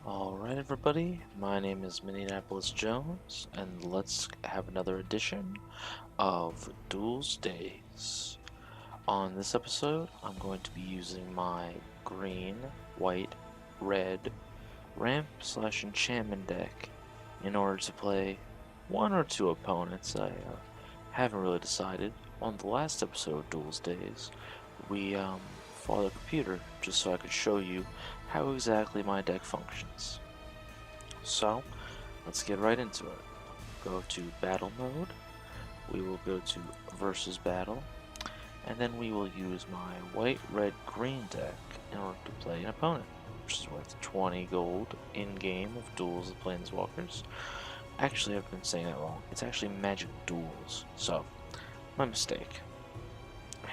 Alright everybody, my name is Mr.Jones, and let's have another edition of Duels Days. On this episode, I'm going to be using my green, white, red ramp slash enchantment deck in order to play one or two opponents. I haven't really decided. On the last episode of Duels Days, we fought a computer just so I could show you how exactly my deck functions. So, let's get right into it. Go to battle mode, we will go to versus battle, and then we will use my white, red, green deck in order to play an opponent, which is worth 20 gold in-game of Duels of Planeswalkers. Actually, I've been saying that wrong. It's actually Magic Duels, so, my mistake.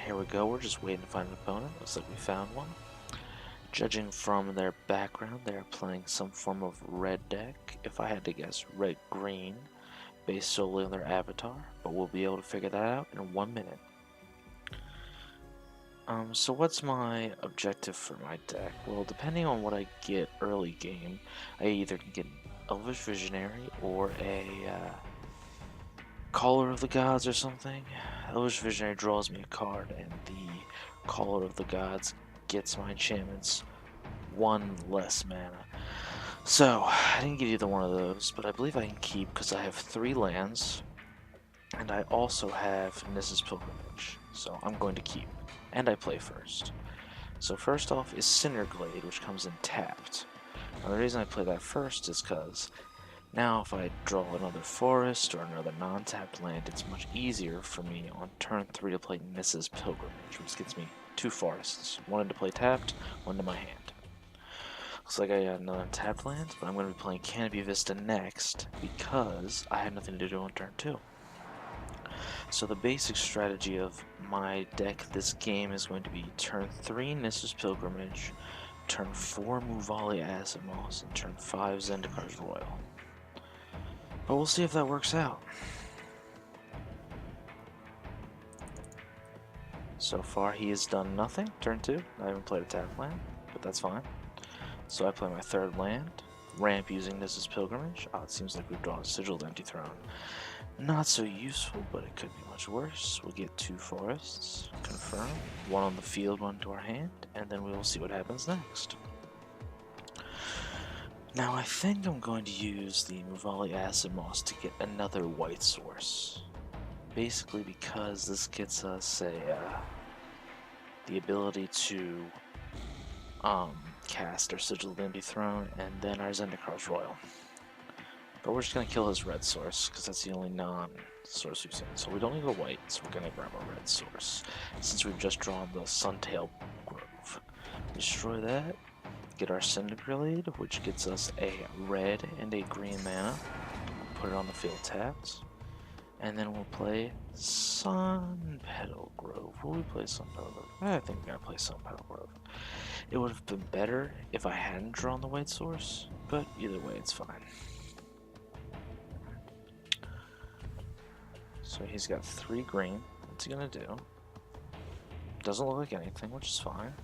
Here we go, we're just waiting to find an opponent. Looks like we found one. Judging from their background, they are playing some form of red deck. If I had to guess, red-green, based solely on their avatar, but we'll be able to figure that out in 1 minute. So what's my objective for my deck? Well, depending on what I get early game, I either can get an Elvish Visionary or a Caller of the Gods or something. Elvish Visionary draws me a card, and the Caller of the Gods gets my enchantments one less mana. So, I didn't get either one of those, but I believe I can keep because I have 3 lands, and I also have Nissa's Pilgrimage, so I'm going to keep. And I play first. So first off is Cinderglade, which comes in tapped. Now the reason I play that first is because now if I draw another forest or another non-tapped land, it's much easier for me on turn 3 to play Nissa's Pilgrimage, which gets me 2 forests. One to play tapped, one to my hand. Looks like I got another tapped land, but I'm going to be playing Canopy Vista next because I have nothing to do on turn 2. So the basic strategy of my deck this game is going to be turn 3 Nissa's Pilgrimage, turn 4 Muvali Asimos, and turn 5 Zendikar's Royal. But we'll see if that works out. So far he has done nothing, turn 2. I haven't played a tap land, but that's fine. So I play my 3rd land, ramp using Nissa's Pilgrimage. Oh, it seems like we've drawn a Sigiled Empty Throne. Not so useful, but it could be much worse. We'll get 2 forests, confirm, 1 on the field, 1 to our hand, and then we will see what happens next. Now I think I'm going to use the Muvali Acid Moss to get another white source. Basically because this gets us the ability to cast our Sigil of the Empty Throne and then our Zendikar's Royal. But we're just going to kill his red source, because that's the only non-source we've seen. So we don't need a white, so we're going to grab a red source, since we've just drawn the Suntail Grove. Destroy that, get our Cinderglade, which gets us a red and a green mana. Put it on the field tapped. And then we'll play Sunpetal Grove. Will we play Sunpetal Grove? I think we're going to play Sunpetal Grove. It would have been better if I hadn't drawn the white source, but either way, it's fine. So he's got 3 green. What's he gonna do? Doesn't look like anything, which is fine.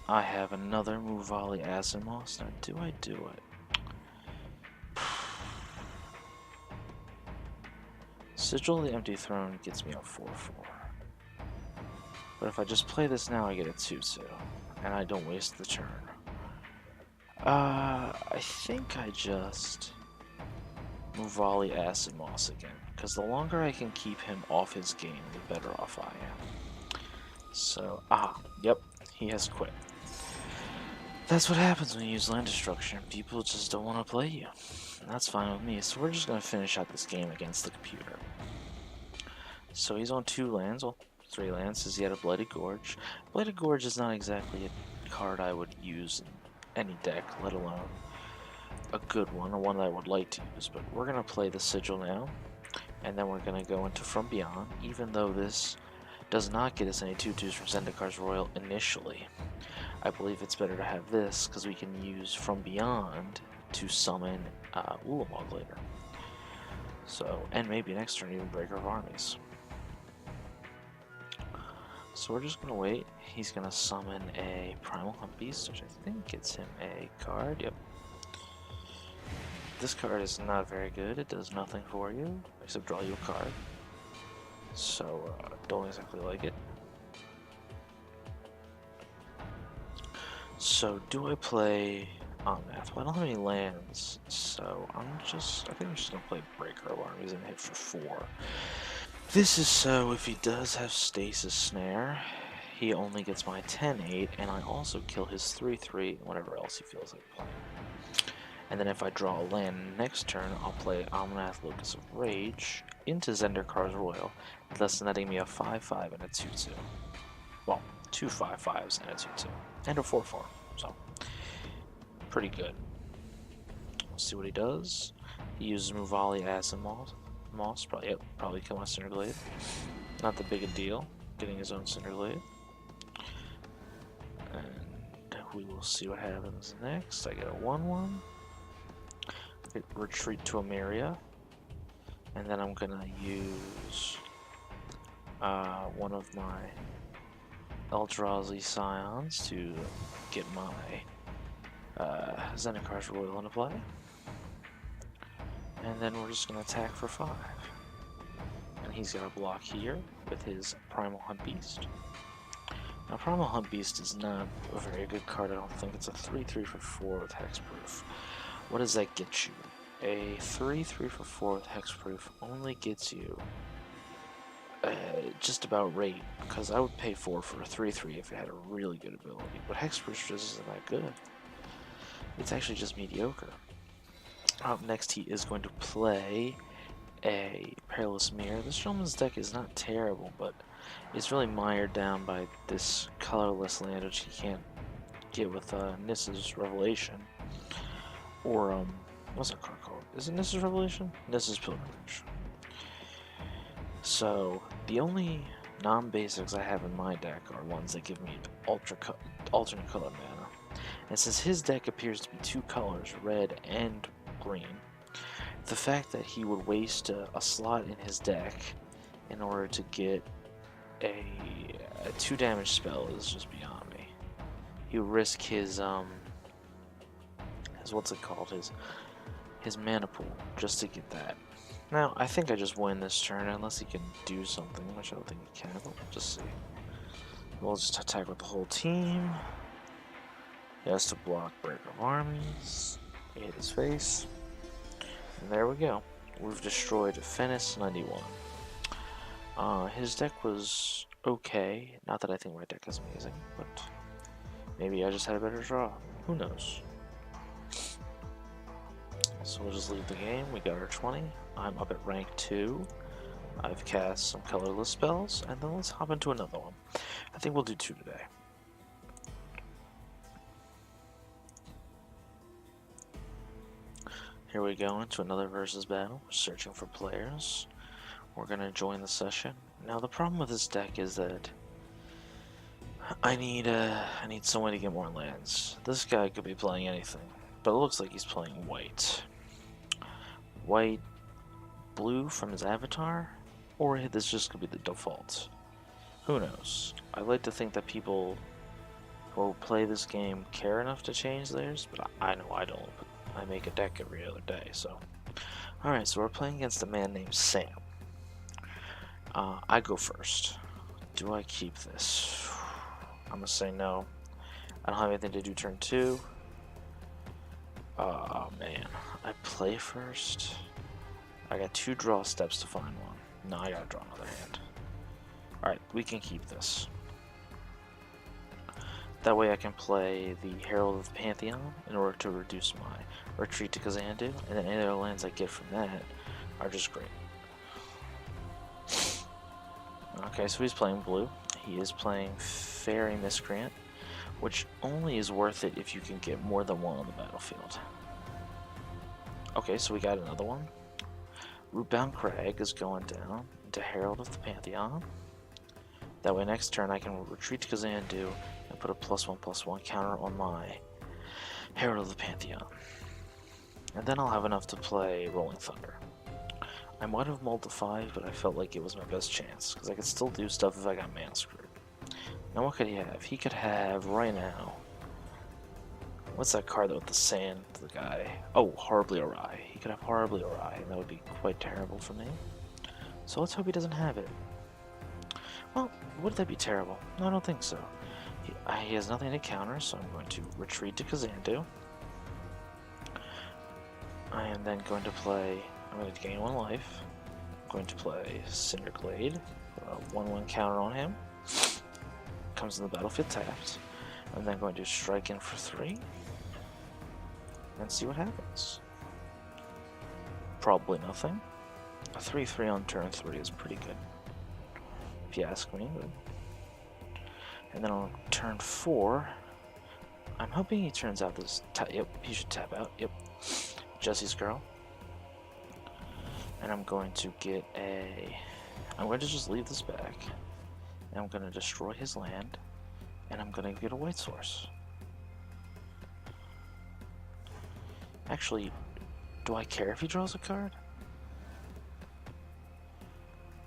I have another Muvali Asimos. Now, do I do it? Sigil of the Empty Throne gets me a 4/4. But if I just play this now, I get a 2/2, and I don't waste the turn. I think I just Muvali Acid Moss again, because the longer I can keep him off his game, the better off I am. So, yep, he has quit. That's what happens when you use land destruction. People just don't want to play you. And that's fine with me, so we're just going to finish out this game against the computer. So he's on 2 lands, well, 3 lands, since he had a Blighted Gorge. Blighted Gorge is not exactly a card I would use in any deck, let alone a good one, or one that I would like to use, but we're going to play the Sigil now, and then we're going to go into From Beyond, even though this does not get us any 2/2s from Zendikar's Royal initially. I believe it's better to have this, because we can use From Beyond to summon Ulamog later. So, and maybe next turn even Breaker of Armies. So we're just gonna wait. He's gonna summon a Primal Hunt Beast, which I think gets him a card. Yep. This card is not very good. It does nothing for you except draw you a card. So don't exactly like it. So do I play Omnath? Well, I don't have any lands, so I think I'm just gonna play Breaker Alarm. He's gonna hit for 4. This is so if he does have Stasis Snare, he only gets my 10-8, and I also kill his 3-3 and whatever else he feels like playing. And then if I draw a land next turn, I'll play Omnath Locus of Rage into Zendarkar's Royal, thus netting me a 5-5 and a 2-2. Well, 2 5-5s and a 2-2. And a 4-4, so pretty good. We'll see what he does. He uses Muvali Acid Moss, probably kill my Cinderglade. Not that big a deal, getting his own Cinderglade. And we will see what happens next. I get a 1-1. Retreat to Ameria. And then I'm gonna use one of my Eldrazi Scions to get my Zendarkar's Royal into play. And then we're just going to attack for 5. And he's got a block here with his Primal Hunt Beast. Now, Primal Hunt Beast is not a very good card, I don't think. It's a 3-3 for 4 with Hexproof. What does that get you? A 3-3 for 4 with Hexproof only gets you just about rate, because I would pay 4 for a 3-3 if it had a really good ability. But Hexproof just isn't that good. It's actually just mediocre. Up next, he is going to play a Perilous Mirror. This gentleman's deck is not terrible, but it's really mired down by this colorless land, which he can't get with Nissa's Revelation. Or, what's that card called? Is it Nissa's Revelation? Nissa's Pilgrimage. So, the only non-basics I have in my deck are ones that give me alternate color mana. And since his deck appears to be 2 colors, red and green, the fact that he would waste a slot in his deck in order to get a 2 damage spell is just beyond me. He would risk his what's it called, his mana pool just to get that. Now I think I just win this turn unless he can do something, which I don't think he can, but we'll just see. We'll just attack with the whole team. He has to block Break of Armies. He hit his face. And there we go. We've destroyed Fennis 91. His deck was okay. Not that I think my deck is amazing, but maybe I just had a better draw. Who knows? So we'll just leave the game. We got our 20. I'm up at rank 2. I've cast some colorless spells, and then let's hop into another one. I think we'll do 2 today. Here we go into another versus battle. We're searching for players. We're gonna join the session. Now the problem with this deck is that I need some way to get more lands. This guy could be playing anything, but it looks like he's playing white. White, blue from his avatar, or this just could be the default. Who knows? I like to think that people who play this game care enough to change theirs, but I know I don't. I make a deck every other day, so. Alright, so we're playing against a man named Sam. I go first. Do I keep this? I'm gonna say no. I don't have anything to do turn 2. Oh man, I play first. I got 2 draw steps to find one. No, I gotta draw another hand. Alright, we can keep this. That way I can play the Herald of the Pantheon in order to reduce my retreat to Kazandu, and then any other lands I get from that are just great. Okay, so he's playing blue. He is playing Fairy Miscreant, which only is worth it if you can get more than one on the battlefield. Okay, so we got another one. Rootbound Crag is going down into Herald of the Pantheon. That way next turn I can retreat to Kazandu and put a +1/+1 counter on my Herald of the Pantheon. And then I'll have enough to play Rolling Thunder. I might have mulled to 5, but I felt like it was my best chance, because I could still do stuff if I got mana screwed. Now what could he have? He could have right now. What's that card though with the sand? The guy. Oh, horribly awry. He could have horribly awry, and that would be quite terrible for me. So let's hope he doesn't have it. Well, would that be terrible? No, I don't think so. He has nothing to counter, so I'm going to retreat to Kazandu. I am then going to play. I'm going to gain 1 life. I'm going to play Cinderglade. 1/1 counter on him. Comes in the battlefield tapped. I'm then going to strike in for 3 and see what happens. Probably nothing. A 3/3 on turn 3 is pretty good, if you ask me. And then on turn 4, I'm hoping he turns out this. Yep, he should tap out. Yep, Jesse's girl. And I'm going to get a. I'm going to just leave this back. And I'm going to destroy his land. And I'm going to get a white source. Actually, do I care if he draws a card?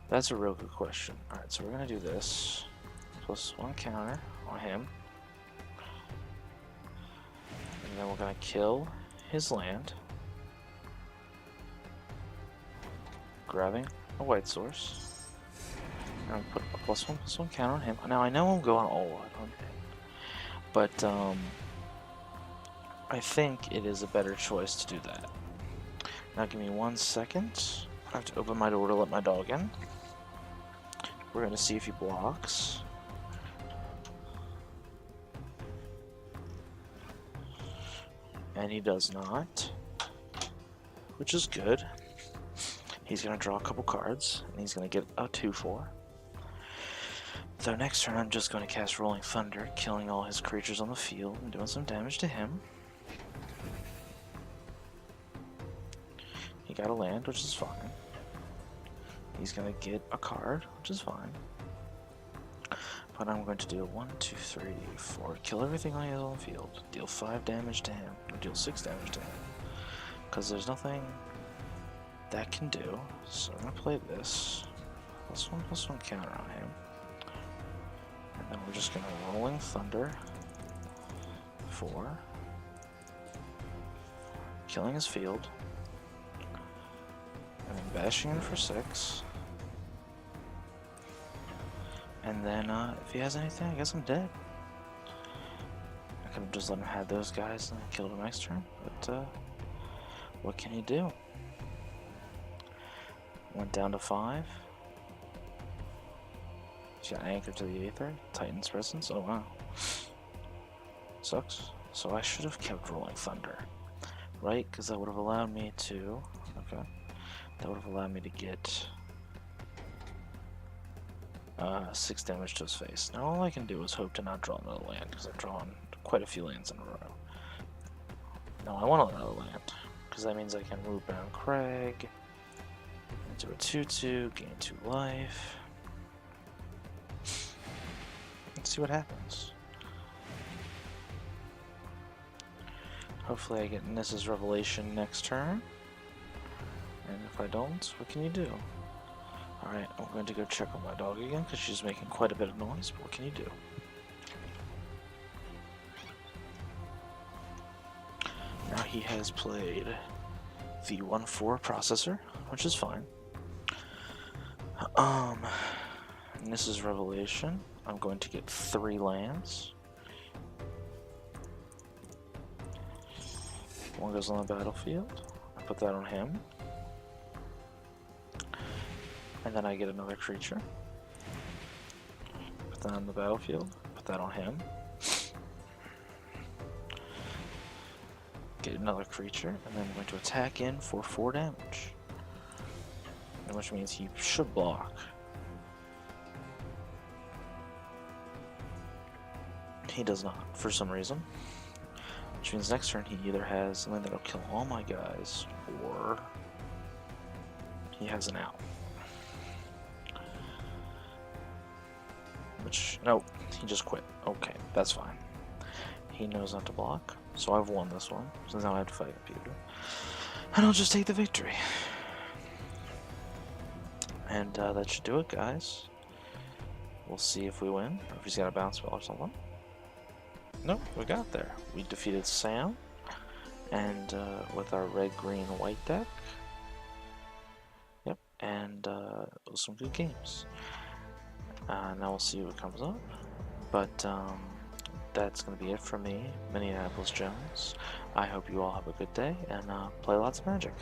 That's a real good question. Alright, so we're going to do this. +1 counter on him. And then we're going to kill his land. Grabbing a white source. And put a +1/+1 counter on him. Now I know I'm going all out on him. But I think it is a better choice to do that. Now give me 1 second. I have to open my door to let my dog in. We're going to see if he blocks. And he does not, which is good. He's going to draw a couple cards, and he's going to get a 2/4. So next turn I'm just going to cast Rolling Thunder, killing all his creatures on the field and doing some damage to him. He got a land, which is fine. He's going to get a card, which is fine. But I'm going to do 1, 2, 3, 4. Kill everything he has on the field. Deal 5 damage to him. Or deal 6 damage to him. Because there's nothing that can do. So I'm going to play this. +1/+1 counter on him. And then we're just going to Rolling Thunder. 4. Killing his field. And then bashing in for 6. And then, if he has anything, I guess I'm dead. I could have just let him have those guys and killed him next turn, but, what can he do? Went down to 5. He's got Anchor to the Aether, Titan's Presence, oh wow. Sucks. So I should have kept Rolling Thunder, right? Because that would have allowed me to, okay. That would have allowed me to get 6 damage to his face. Now all I can do is hope to not draw another land, because I've drawn quite a few lands in a row. No, I want another land, because that means I can move down Craig into a 2/2, gain 2 life. Let's see what happens. Hopefully I get Niss's Revelation next turn. And if I don't, what can you do? Alright, I'm going to go check on my dog again because she's making quite a bit of noise, but what can you do? Now he has played the 1/4 processor, which is fine. Niss's Revelation, I'm going to get 3 lands. 1 goes on the battlefield. I put that on him. And then I get another creature. Put that on the battlefield. Put that on him. Get another creature, and then I'm going to attack in for 4 damage. Which means he should block. He does not, for some reason. Which means next turn he either has something that'll kill all my guys, or he has an out. Which, no, he just quit. Okay, that's fine. He knows not to block, so I've won this one, so now I have to fight Peter. And I'll just take the victory. And that should do it, guys. We'll see if we win, or if he's got a bounce ball or something. Nope, we got there. We defeated Sam, and with our red, green, white deck. Yep, and it was some good games. Now we'll see what comes up. But that's going to be it for me, Minneapolis Jones. I hope you all have a good day and play lots of Magic.